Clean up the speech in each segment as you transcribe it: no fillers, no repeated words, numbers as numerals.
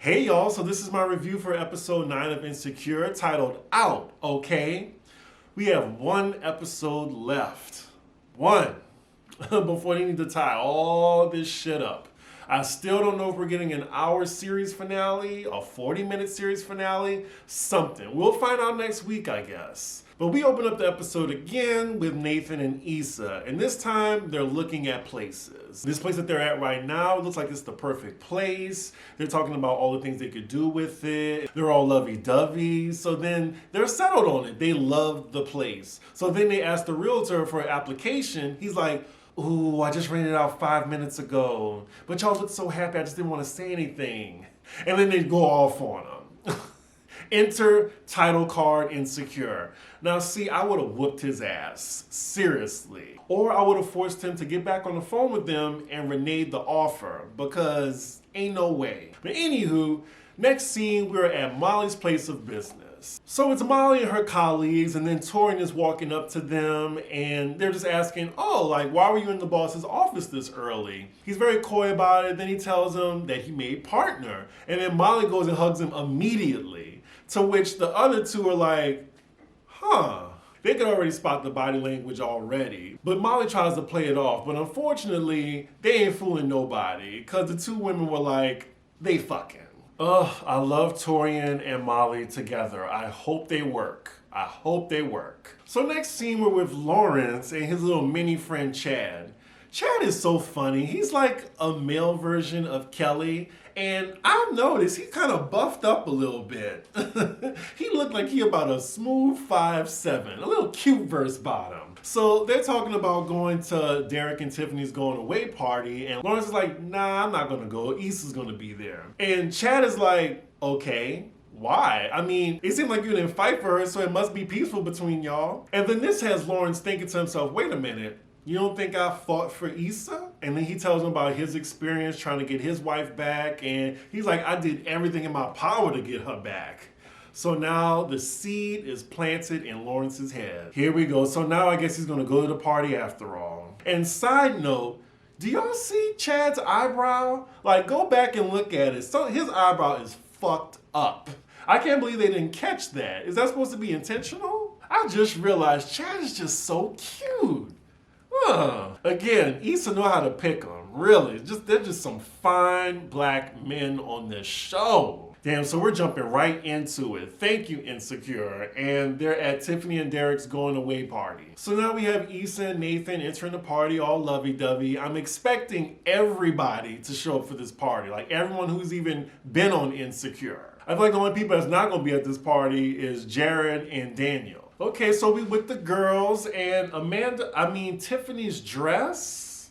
Hey y'all, so this is my review for episode 9 of Insecure, titled Out, okay? We have one episode left. One. Before they need to tie all this shit up. I still don't know if we're getting an hour series finale, a 40-minute series finale, something. We'll find out next week, I guess. But we open up the episode again with Nathan and Issa, and this time they're looking at places. This place that they're at right now looks like it's the perfect place. They're talking about all the things they could do with it. They're all lovey-dovey, so then they're settled on it. They love the place. So then they ask the realtor for an application. He's like, ooh, I just rented it out 5 minutes ago. But y'all look so happy, I just didn't want to say anything. And then they go off on them. Enter title card Insecure. Now see, I would have whooped his ass. Seriously. Or I would have forced him to get back on the phone with them and renege the offer. Because ain't no way. But anywho, next scene, we're at Molly's place of business. So it's Molly and her colleagues, and then Taurean is walking up to them, and they're just asking, oh, like, why were you in the boss's office this early? He's very coy about it. Then he tells them that he made partner. And then Molly goes and hugs him immediately, to which the other two are like, huh. They could already spot the body language already. But Molly tries to play it off, but unfortunately, they ain't fooling nobody, because the two women were like, they fucking. Ugh, I love Taurean and Molly together. I hope they work. I hope they work. So next scene, we're with Lawrence and his little mini friend Chad. Chad is so funny. He's like a male version of Kelly. And I've noticed he kind of buffed up a little bit. He looked like he about a smooth 5'7", a little cute verse bottom. So they're talking about going to Derek and Tiffany's going away party, and Lawrence is like, nah, I'm not gonna go. Issa's gonna be there. And Chad is like, okay, why? I mean, it seemed like you didn't fight for her, so it must be peaceful between y'all. And then this has Lawrence thinking to himself, wait a minute, you don't think I fought for Issa? And then he tells him about his experience trying to get his wife back, and he's like, I did everything in my power to get her back. So now the seed is planted in Lawrence's head. Here we go. So now I guess he's gonna go to the party after all. And side note, do y'all see Chad's eyebrow? Like, go back and look at it. So his eyebrow is fucked up. I can't believe they didn't catch that. Is that supposed to be intentional? I just realized Chad is just so cute. Again, Issa know how to pick them. Really, they're just some fine black men on this show. Damn, so we're jumping right into it. Thank you, Insecure. And they're at Tiffany and Derek's going away party. So now we have Issa and Nathan entering the party all lovey-dovey. I'm expecting everybody to show up for this party. Like everyone who's even been on Insecure. I feel like the only people that's not going to be at this party is Jared and Daniel. Okay, so we with the girls and Tiffany's dress?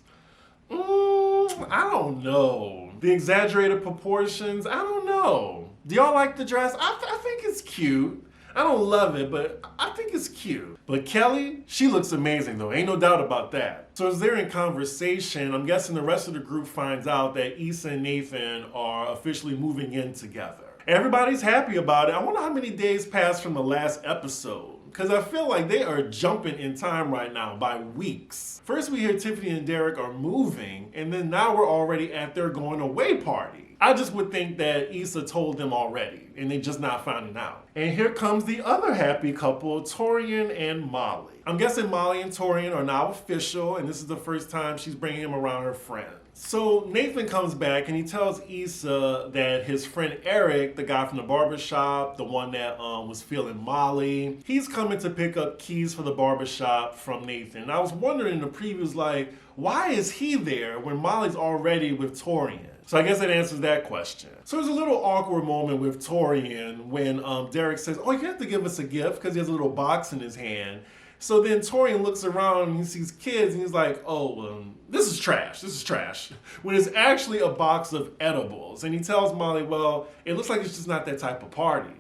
I don't know. The exaggerated proportions, I don't know. Do y'all like the dress? I think it's cute. I don't love it, but I think it's cute. But Kelly, she looks amazing though, ain't no doubt about that. So as they're in conversation, I'm guessing the rest of the group finds out that Issa and Nathan are officially moving in together. Everybody's happy about it. I wonder how many days passed from the last episode. Because I feel like they are jumping in time right now by weeks. First we hear Tiffany and Derek are moving, and then now we're already at their going away party. I just would think that Issa told them already, and they just not finding out. And here comes the other happy couple, Taurean and Molly. I'm guessing Molly and Taurean are now official, and this is the first time she's bringing him around her friends. So Nathan comes back and he tells Issa that his friend Eric, the guy from the barbershop, the one that was feeling Molly, he's coming to pick up keys for the barbershop from Nathan. And I was wondering in the previews, like, why is he there when Molly's already with Taurean? So I guess that answers that question. So there's a little awkward moment with Taurean when Derek says, oh, you have to give us a gift, because he has a little box in his hand. So then Taurean looks around and he sees kids and he's like, oh, this is trash. When it's actually a box of edibles. And he tells Molly, well, it looks like it's just not that type of party.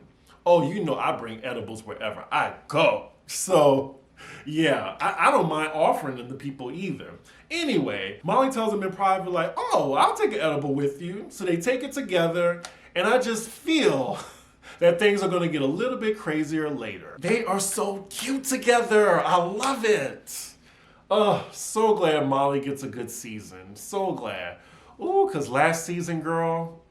Oh, you know I bring edibles wherever I go. So yeah, I don't mind offering them to people either. Anyway, Molly tells him in private, like, oh, I'll take an edible with you. So they take it together, and I just feel that things are going to get a little bit crazier later. They are so cute together. I love it. Oh, so glad Molly gets a good season. So glad. Ooh, because last season, girl,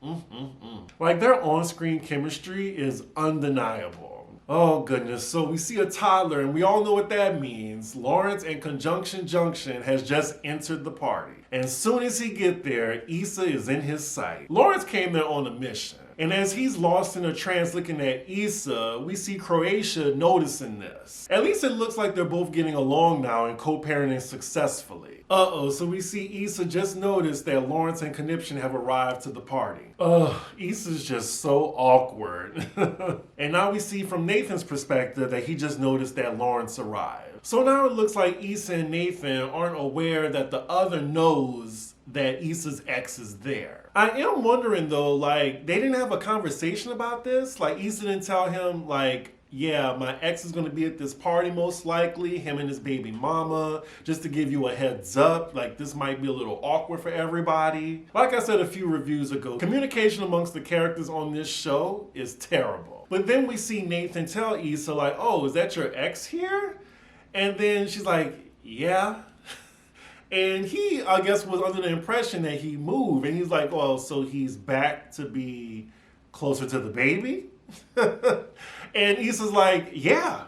like their on-screen chemistry is undeniable. Oh goodness, so we see a toddler and we all know what that means. Lawrence and Conjunction Junction has just entered the party. And as soon as he get there, Issa is in his sight. Lawrence came there on a mission. And as he's lost in a trance looking at Issa, we see Croatia noticing this. At least it looks like they're both getting along now and co-parenting successfully. So we see Issa just noticed that Lawrence and Conniption have arrived to the party. Issa's just so awkward. And now we see from Nathan's perspective that he just noticed that Lawrence arrived. So now it looks like Issa and Nathan aren't aware that the other knows that Issa's ex is there. I am wondering though, like, they didn't have a conversation about this? Like, Issa didn't tell him, like, yeah, my ex is gonna be at this party most likely, him and his baby mama, just to give you a heads up, like this might be a little awkward for everybody. Like I said a few reviews ago, communication amongst the characters on this show is terrible. But then we see Nathan tell Issa like, oh, is that your ex here? And then she's like, yeah. And he, I guess, was under the impression that he moved. And he's like, well, so he's back to be closer to the baby? And Issa's like, yeah,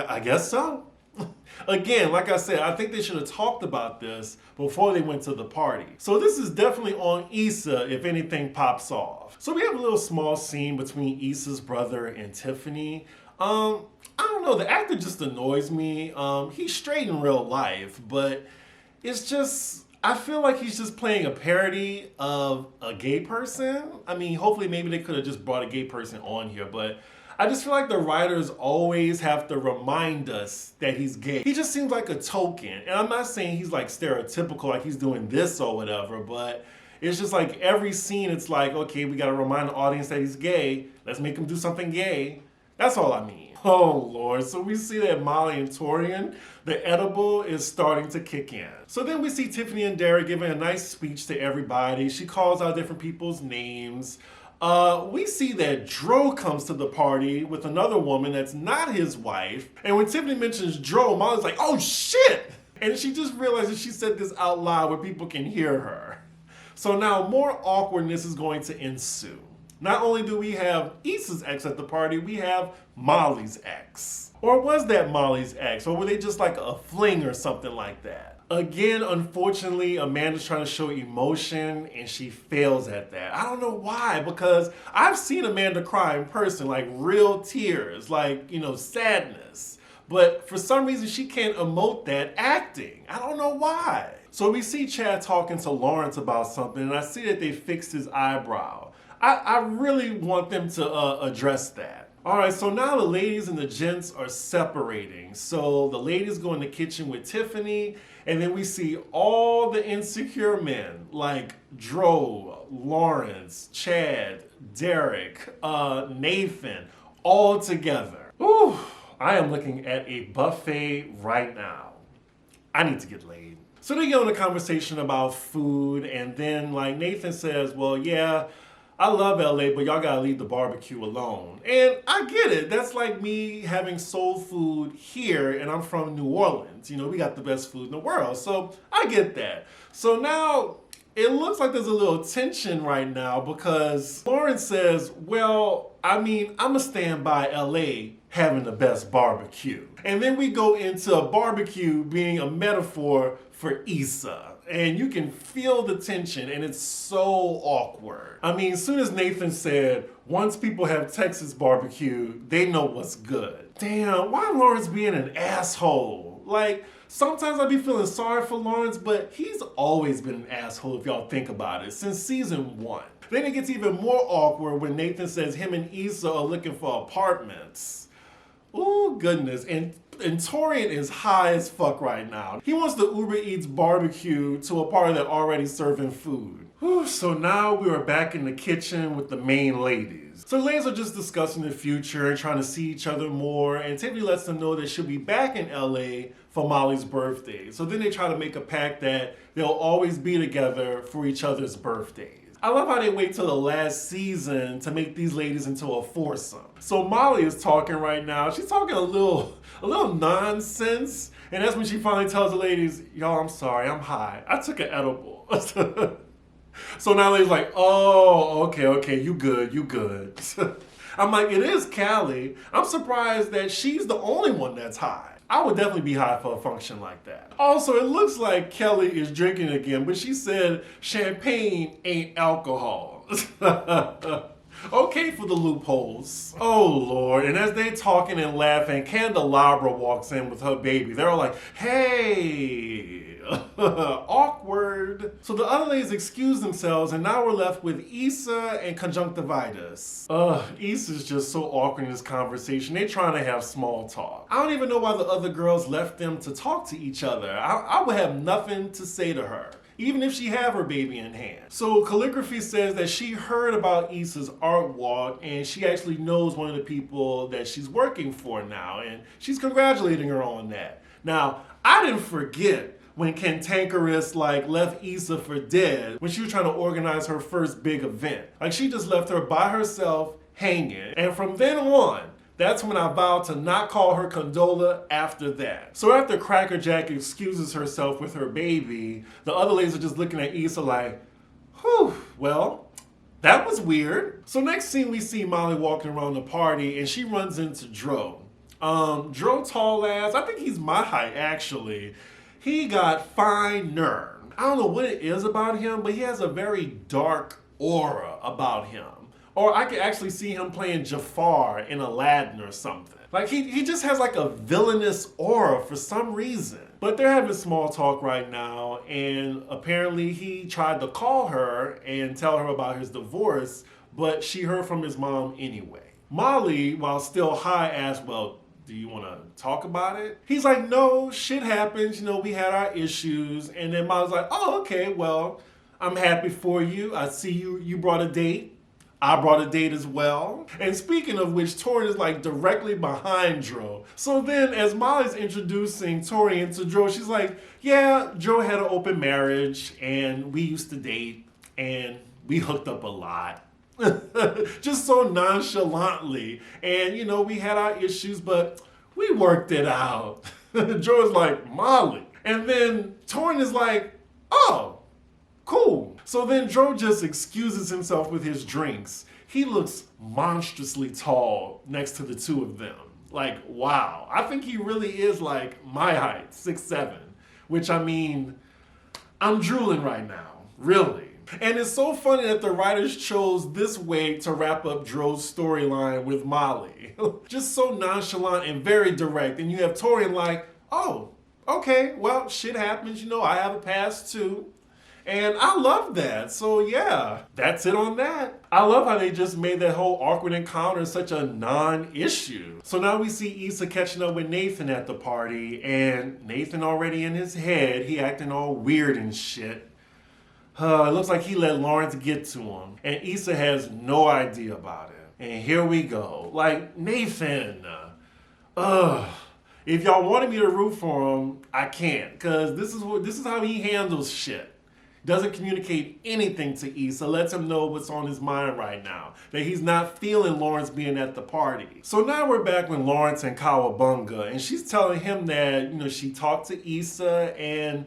I guess so. Again, like I said, I think they should have talked about this before they went to the party. So this is definitely on Issa if anything pops off. So we have a little small scene between Issa's brother and Tiffany. I don't know, the actor just annoys me. He's straight in real life, but it's just, I feel like he's just playing a parody of a gay person. I mean, hopefully maybe they could have just brought a gay person on here, but I just feel like the writers always have to remind us that he's gay. He just seems like a token. And I'm not saying he's like stereotypical, like he's doing this or whatever, but it's just like every scene it's like, okay, we gotta remind the audience that he's gay. Let's make him do something gay. That's all I mean. Oh Lord, so we see that Molly and Taurean, the edible is starting to kick in. So then we see Tiffany and Derek giving a nice speech to everybody. She calls out different people's names. We see that Dro comes to the party with another woman that's not his wife. And when Tiffany mentions Dro, Molly's like, oh shit! And she just realizes she said this out loud where people can hear her. So now more awkwardness is going to ensue. Not only do we have Issa's ex at the party, we have Molly's ex. Or was that Molly's ex? Or were they just like a fling or something like that? Again, unfortunately, Amanda's trying to show emotion and she fails at that. I don't know why, because I've seen Amanda cry in person, like real tears, like, you know, sadness. But for some reason, she can't emote that acting. I don't know why. So we see Chad talking to Lawrence about something and I see that they fixed his eyebrow. I really want them to address that. All right, so now the ladies and the gents are separating. So the ladies go in the kitchen with Tiffany, and then we see all the insecure men like Dro, Lawrence, Chad, Derek, Nathan, all together. Ooh, I am looking at a buffet right now. I need to get laid. So they get on a conversation about food, and then like Nathan says, well, yeah, I love LA, but y'all gotta leave the barbecue alone. And I get it. That's like me having soul food here, and I'm from New Orleans. You know, we got the best food in the world. So I get that. So now it looks like there's a little tension right now because Lawrence says, well, I mean, I'ma stand by LA having the best barbecue. And then we go into a barbecue being a metaphor for Issa. And you can feel the tension, and it's so awkward. I mean, as soon as Nathan said, once people have Texas barbecue, they know what's good. Damn, why Lawrence being an asshole? Like, sometimes I be feeling sorry for Lawrence, but he's always been an asshole if y'all think about it, since season 1. Then it gets even more awkward when Nathan says him and Issa are looking for apartments. Ooh, goodness. And Taurean is high as fuck right now. He wants the Uber Eats barbecue to a party that already serving food. Whew, so now we are back in the kitchen with the main ladies. So the ladies are just discussing the future and trying to see each other more, and Tiffany lets them know that she'll be back in LA for Molly's birthday. So then they try to make a pact that they'll always be together for each other's birthdays. I love how they wait till the last season to make these ladies into a foursome. So Molly is talking right now. She's talking a little nonsense. And that's when she finally tells the ladies, y'all, I'm sorry, I'm high. I took an edible. So now they're like, oh, okay, you good. I'm like, it is Callie. I'm surprised that she's the only one that's high. I would definitely be high for a function like that. Also, it looks like Kelly is drinking again, but she said champagne ain't alcohol. Okay for the loopholes. Oh Lord, and as they talking and laughing, Candelabra walks in with her baby. They're all like, hey, awkward. So the other ladies excuse themselves and now we're left with Issa and conjunctivitis. Issa's just so awkward in this conversation. They're trying to have small talk. I don't even know why the other girls left them to talk to each other. I would have nothing to say to her, even if she have her baby in hand. So Calligraphy says that she heard about Issa's art walk and she actually knows one of the people that she's working for now, and she's congratulating her on that. Now, I didn't forget when Cantankerous left Issa for dead when she was trying to organize her first big event. She just left her by herself hanging. And from then on, that's when I vowed to not call her Condola after that. So after Crackerjack excuses herself with her baby, the other ladies are just looking at Issa like, whew, well, that was weird. So next scene we see Molly walking around the party and she runs into Dro. Dro tall ass, I think he's my height actually. He got fine nerve. I don't know what it is about him, but he has a very dark aura about him. Or I could actually see him playing Jafar in Aladdin or something. He just has a villainous aura for some reason. But they're having small talk right now, and apparently he tried to call her and tell her about his divorce, but she heard from his mom anyway. Molly, while still high, asked, well, do you want to talk about it? He's like, no, shit happens. We had our issues. And then Molly's like, oh, okay, well, I'm happy for you. I see you brought a date. I brought a date as well. And speaking of which, Taurean is directly behind Dro. So then as Molly's introducing Taurean to Dro, she's like, yeah, Dro had an open marriage and we used to date and we hooked up a lot. Just so nonchalantly. And we had our issues, but we worked it out. Dro is like, Molly. And then Taurean is like, oh, cool. So then Dro just excuses himself with his drinks. He looks monstrously tall next to the two of them. Wow. I think he really is my height, 6'7", which I'm drooling right now, really. And it's so funny that the writers chose this way to wrap up Dro's storyline with Molly. Just so nonchalant and very direct. And you have Taurean oh, okay, well, shit happens, I have a past too. And I love that. So yeah, that's it on that. I love how they just made that whole awkward encounter such a non-issue. So now we see Issa catching up with Nathan at the party, and Nathan already in his head, he acting all weird and shit. It looks like he let Lawrence get to him, and Issa has no idea about it. And here we go. Nathan, if y'all wanted me to root for him, I can't, because this is how he handles shit. Doesn't communicate anything to Issa, lets him know what's on his mind right now, that he's not feeling Lawrence being at the party. So now we're back with Lawrence and Kawabunga, and she's telling him that, she talked to Issa and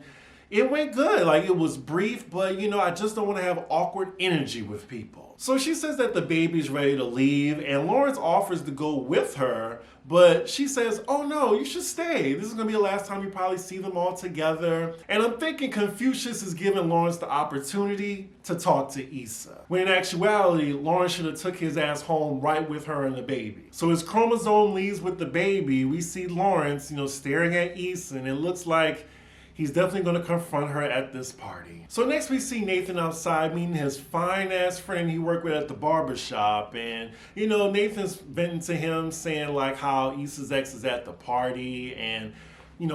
it went good. It was brief, but I just don't want to have awkward energy with people. So she says that the baby's ready to leave, and Lawrence offers to go with her, but she says, oh no, you should stay. This is going to be the last time you probably see them all together. And I'm thinking Confucius is giving Lawrence the opportunity to talk to Issa, when in actuality, Lawrence should have took his ass home right with her and the baby. So as Chromosome leaves with the baby, we see Lawrence, staring at Issa, and it looks like he's definitely going to confront her at this party. So next we see Nathan outside meeting his fine-ass friend he worked with at the barbershop. And, Nathan's venting to him saying, how Issa's ex is at the party and,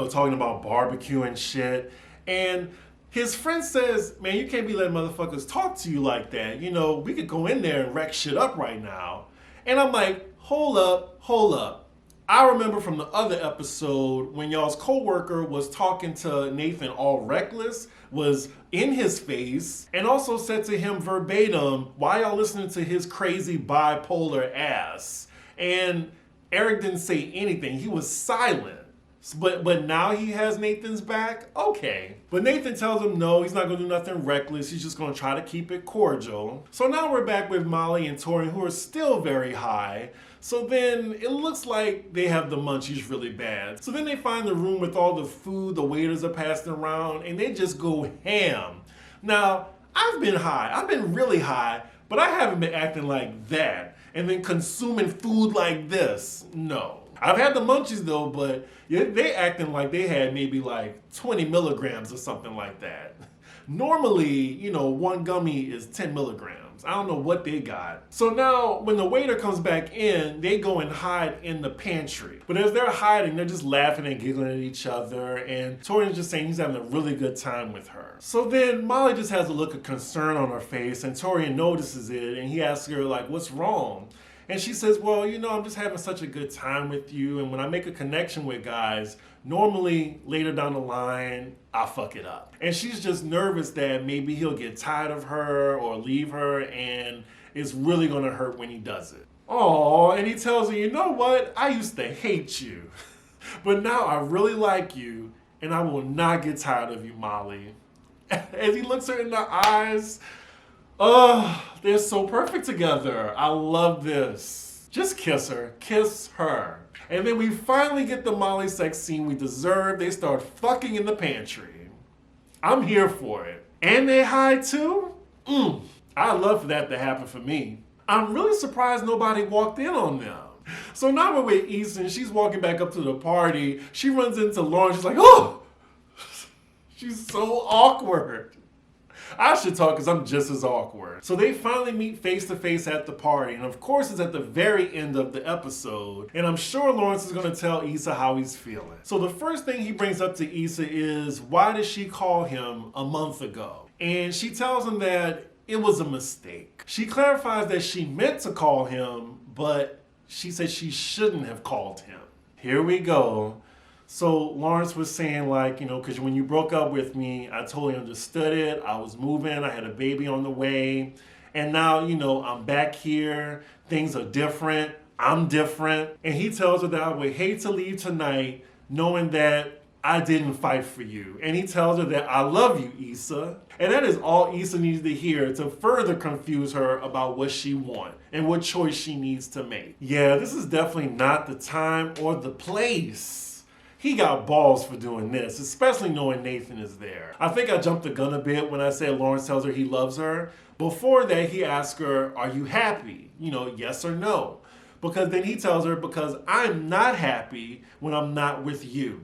talking about barbecue and shit. And his friend says, man, you can't be letting motherfuckers talk to you like that. We could go in there and wreck shit up right now. And I'm like, hold up. I remember from the other episode when y'all's coworker was talking to Nathan all reckless, was in his face, and also said to him verbatim, why y'all listening to his crazy bipolar ass? And Eric didn't say anything. He was silent. But now he has Nathan's back? Okay. But Nathan tells him no, he's not going to do nothing reckless. He's just going to try to keep it cordial. So now we're back with Molly and Taurean, who are still very high. So then it looks like they have the munchies really bad. So then they find the room with all the food the waiters are passing around, and they just go ham. Now, I've been high. I've been really high, but I haven't been acting like that and then consuming food like this. No. I've had the munchies though, but they acting like they had maybe like 20 milligrams or something like that. Normally, one gummy is 10 milligrams. I don't know what they got. So now when the waiter comes back in, they go and hide in the pantry. But as they're hiding, they're just laughing and giggling at each other. And Taurean's just saying he's having a really good time with her. So then Molly just has a look of concern on her face, and Taurean notices it, and he asks her like, what's wrong? And she says, well, I'm just having such a good time with you. And when I make a connection with guys, normally later down the line, I fuck it up. And she's just nervous that maybe he'll get tired of her or leave her, and it's really going to hurt when he does it. Oh, and he tells her, you know what? I used to hate you, but now I really like you, and I will not get tired of you, Molly. As he looks her in the eyes, oh, they're so perfect together. I love this. Just kiss her. Kiss her. And then we finally get the Molly sex scene we deserve. They start fucking in the pantry. I'm here for it. And they hide too? I'd love for that to happen for me. I'm really surprised nobody walked in on them. So now we're with Issa, and she's walking back up to the party. She runs into Lauren. She's like, oh! She's so awkward. I should talk because I'm just as awkward. So they finally meet face to face at the party. And of course, it's at the very end of the episode. And I'm sure Lawrence is going to tell Issa how he's feeling. So the first thing he brings up to Issa is, why did she call him a month ago? And she tells him that it was a mistake. She clarifies that she meant to call him, but she said she shouldn't have called him. Here we go. So Lawrence was saying because when you broke up with me, I totally understood it. I was moving, I had a baby on the way. And now, I'm back here. Things are different. I'm different. And he tells her that I would hate to leave tonight knowing that I didn't fight for you. And he tells her that I love you, Issa. And that is all Issa needs to hear to further confuse her about what she wants and what choice she needs to make. Yeah, this is definitely not the time or the place. He got balls for doing this, especially knowing Nathan is there. I think I jumped the gun a bit when I said Lawrence tells her he loves her. Before that, he asks her, are you happy? Yes or no. Because then he tells her, because I'm not happy when I'm not with you.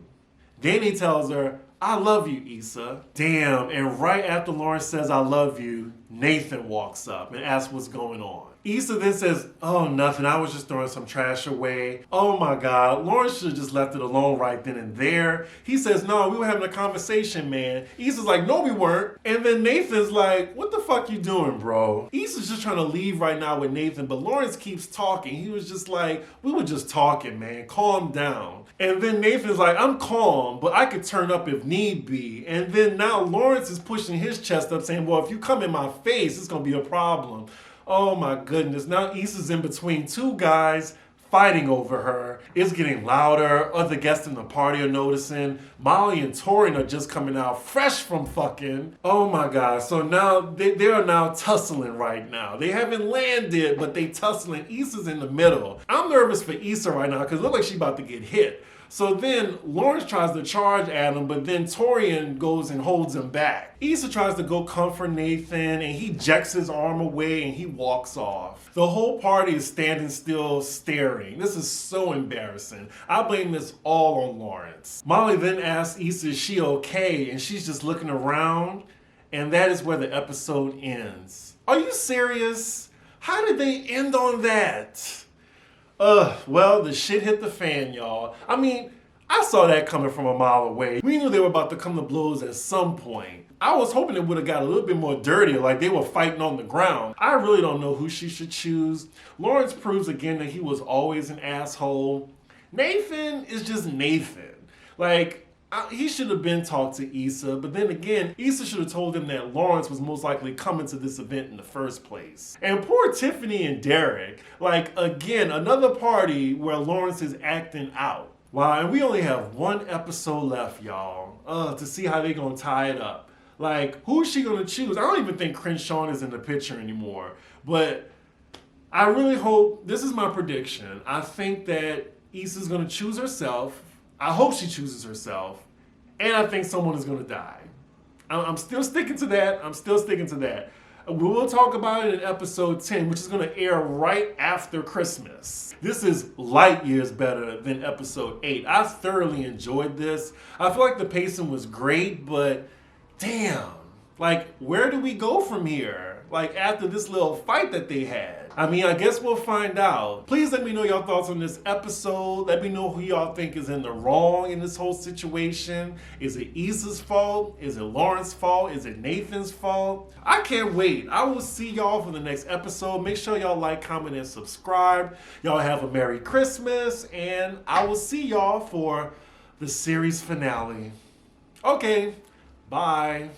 Then he tells her, I love you, Issa. Damn, and right after Lawrence says I love you, Nathan walks up and asks what's going on. Issa then says, oh, nothing. I was just throwing some trash away. Oh my God. Lawrence should have just left it alone right then and there. He says, no, we were having a conversation, man. Issa's like, no, we weren't. And then Nathan's like, what the fuck you doing, bro? Issa's just trying to leave right now with Nathan, but Lawrence keeps talking. He was just like, we were just talking, man. Calm down. And then Nathan's like, I'm calm, but I could turn up if need be. And then now Lawrence is pushing his chest up saying, well, if you come in my face, it's going to be a problem. Oh my goodness. Now Issa's in between two guys fighting over her. It's getting louder. Other guests in the party are noticing. Molly and Taurean are just coming out fresh from fucking. Oh my God. So now they are now tussling right now. They haven't landed, but they tussling. Issa's in the middle. I'm nervous for Issa right now because it looks like she's about to get hit. So then Lawrence tries to charge at him, but then Taurean goes and holds him back. Issa tries to go comfort Nathan, and he jacks his arm away and he walks off. The whole party is standing still staring. This is so embarrassing. I blame this all on Lawrence. Molly then asks Issa, is she okay? And she's just looking around, and that is where the episode ends. Are you serious? How did they end on that? Well, the shit hit the fan, y'all. I mean, I saw that coming from a mile away. We knew they were about to come to blows at some point. I was hoping it would have got a little bit more dirty, like they were fighting on the ground. I really don't know who she should choose. Lawrence proves again that he was always an asshole. Nathan is just Nathan. He should have been talked to Issa, but then again, Issa should have told him that Lawrence was most likely coming to this event in the first place. And poor Tiffany and Derek, again, another party where Lawrence is acting out. Wow, and we only have one episode left, y'all, to see how they gonna tie it up. Like, who is she gonna choose? I don't even think Crenshaw is in the picture anymore. But I really hope, this is my prediction. I think that Issa's gonna choose herself. I hope she chooses herself. And I think someone is gonna die. I'm still sticking to that. I'm still sticking to that. We will talk about it in episode 10, which is going to air right after Christmas. This is light years better than episode 8. I thoroughly enjoyed this. I feel like the pacing was great, but damn, like, where do we go from here? Like, after this little fight that they had. I mean, I guess we'll find out. Please let me know your thoughts on this episode. Let me know who y'all think is in the wrong in this whole situation. Is it Issa's fault? Is it Lauren's fault? Is it Nathan's fault? I can't wait. I will see y'all for the next episode. Make sure y'all like, comment, and subscribe. Y'all have a Merry Christmas, and I will see y'all for the series finale. Okay, bye.